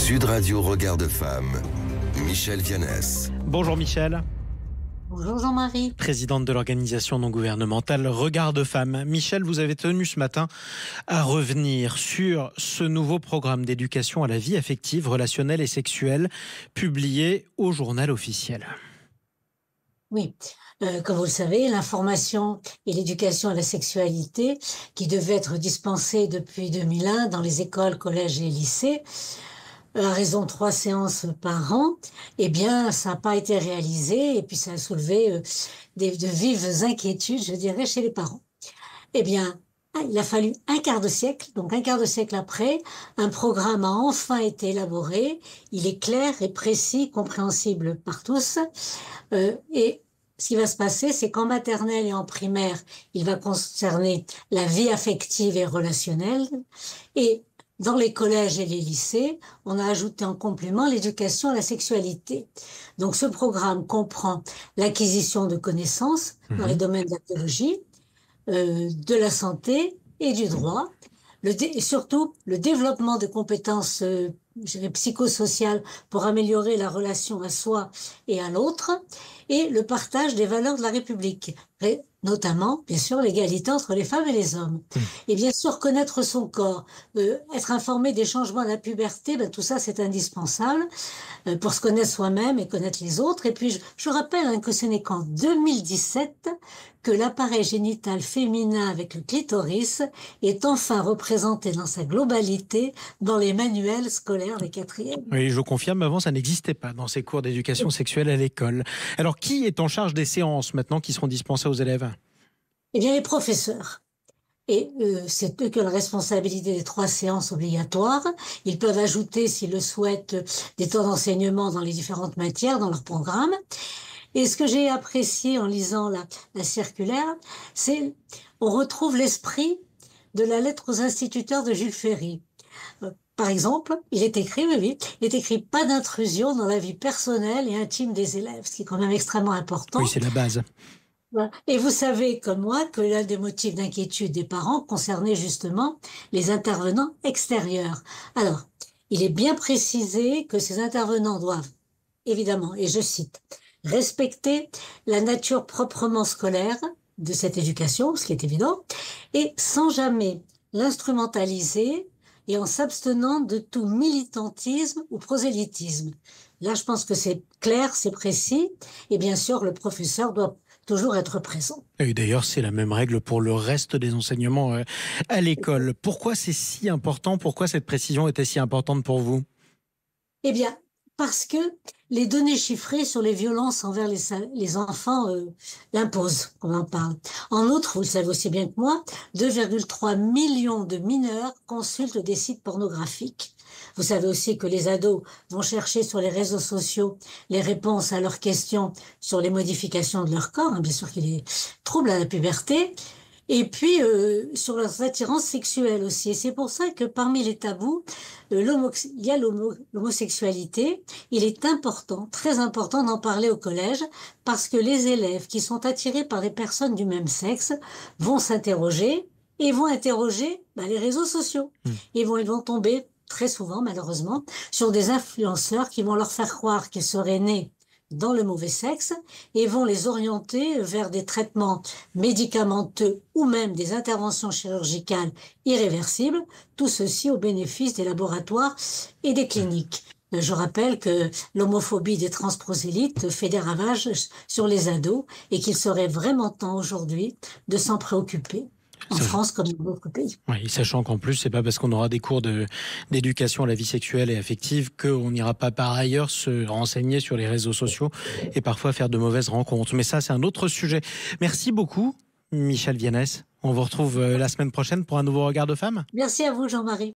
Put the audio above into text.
Sud Radio Regard de Femme, Michel Vianès. Bonjour Michel. Bonjour Jean-Marie. Présidente de l'organisation non gouvernementale Regard de Femme. Michel, vous avez tenu ce matin à revenir sur ce nouveau programme d'éducation à la vie affective, relationnelle et sexuelle publié au journal officiel. Oui, comme vous le savez, l'information et l'éducation à la sexualité qui devait être dispensée depuis 2001 dans les écoles, collèges et lycées, à raison de 3 séances par an, eh bien, ça n'a pas été réalisé et puis ça a soulevé de vives inquiétudes, je dirais, chez les parents. Eh bien, il a fallu un quart de siècle, donc un quart de siècle après, un programme a enfin été élaboré. Il est clair et précis, compréhensible par tous. Et ce qui va se passer, c'est qu'en maternelle et en primaire, il va concerner la vie affective et relationnelle. Et dans les collèges et les lycées, on a ajouté en complément l'éducation à la sexualité. Donc ce programme comprend l'acquisition de connaissances dans les domaines de la biologie, de la santé et du droit, et surtout le développement de compétences psychosociales pour améliorer la relation à soi et à l'autre, et le partage des valeurs de la République, notamment, bien sûr, l'égalité entre les femmes et les hommes. Et bien sûr, connaître son corps, être informé des changements de la puberté, tout ça, c'est indispensable pour se connaître soi-même et connaître les autres. Et puis, je rappelle que ce n'est qu'en 2017 que l'appareil génital féminin avec le clitoris est enfin représenté dans sa globalité dans les manuels scolaires des 4e. Oui, je confirme, avant ça n'existait pas dans ces cours d'éducation sexuelle à l'école. Alors, qui est en charge des séances maintenant qui seront dispensées aux élèves ? Eh bien, les professeurs. Et c'est eux qui ont la responsabilité des 3 séances obligatoires. Ils peuvent ajouter, s'ils le souhaitent, des temps d'enseignement dans les différentes matières, dans leur programme. Et ce que j'ai apprécié en lisant la circulaire, c'est on retrouve l'esprit de la lettre aux instituteurs de Jules Ferry. Par exemple, il est écrit, il est écrit pas d'intrusion dans la vie personnelle et intime des élèves, ce qui est quand même extrêmement important. Oui, c'est la base. Et vous savez, comme moi, que l'un des motifs d'inquiétude des parents concernait justement les intervenants extérieurs. Alors, il est bien précisé que ces intervenants doivent, évidemment, et je cite, respecter la nature proprement scolaire de cette éducation, ce qui est évident, et sans jamais l'instrumentaliser et en s'abstenant de tout militantisme ou prosélytisme. Là, je pense que c'est clair, c'est précis, et bien sûr, le professeur doit toujours être présent. Et d'ailleurs, c'est la même règle pour le reste des enseignements à l'école. Pourquoi c'est si important ? Pourquoi cette précision était si importante pour vous ? Eh bien, parce que les données chiffrées sur les violences envers les enfants l'imposent, qu'on en parle. En outre, vous le savez aussi bien que moi, 2,3 millions de mineurs consultent des sites pornographiques. Vous savez aussi que les ados vont chercher sur les réseaux sociaux les réponses à leurs questions sur les modifications de leur corps, bien sûr qu'il y a des troubles à la puberté, et puis sur leurs attirances sexuelles aussi. Et c'est pour ça que parmi les tabous, il y a l'homosexualité. Il est important, très important d'en parler au collège, parce que les élèves qui sont attirés par des personnes du même sexe vont s'interroger et vont interroger les réseaux sociaux. Ils vont tomber très souvent, malheureusement, sur des influenceurs qui vont leur faire croire qu'ils seraient nés dans le mauvais sexe et vont les orienter vers des traitements médicamenteux ou même des interventions chirurgicales irréversibles, tout ceci au bénéfice des laboratoires et des cliniques. Je rappelle que l'homophobie des transprosélytes fait des ravages sur les ados et qu'il serait vraiment temps aujourd'hui de s'en préoccuper. En France comme dans d'autres pays. Oui, sachant qu'en plus, c'est pas parce qu'on aura des cours d'éducation à la vie sexuelle et affective qu'on n'ira pas par ailleurs se renseigner sur les réseaux sociaux et parfois faire de mauvaises rencontres. Mais ça, c'est un autre sujet. Merci beaucoup, Michel Vianès. On vous retrouve la semaine prochaine pour un nouveau Regard de Femme. Merci à vous, Jean-Marie.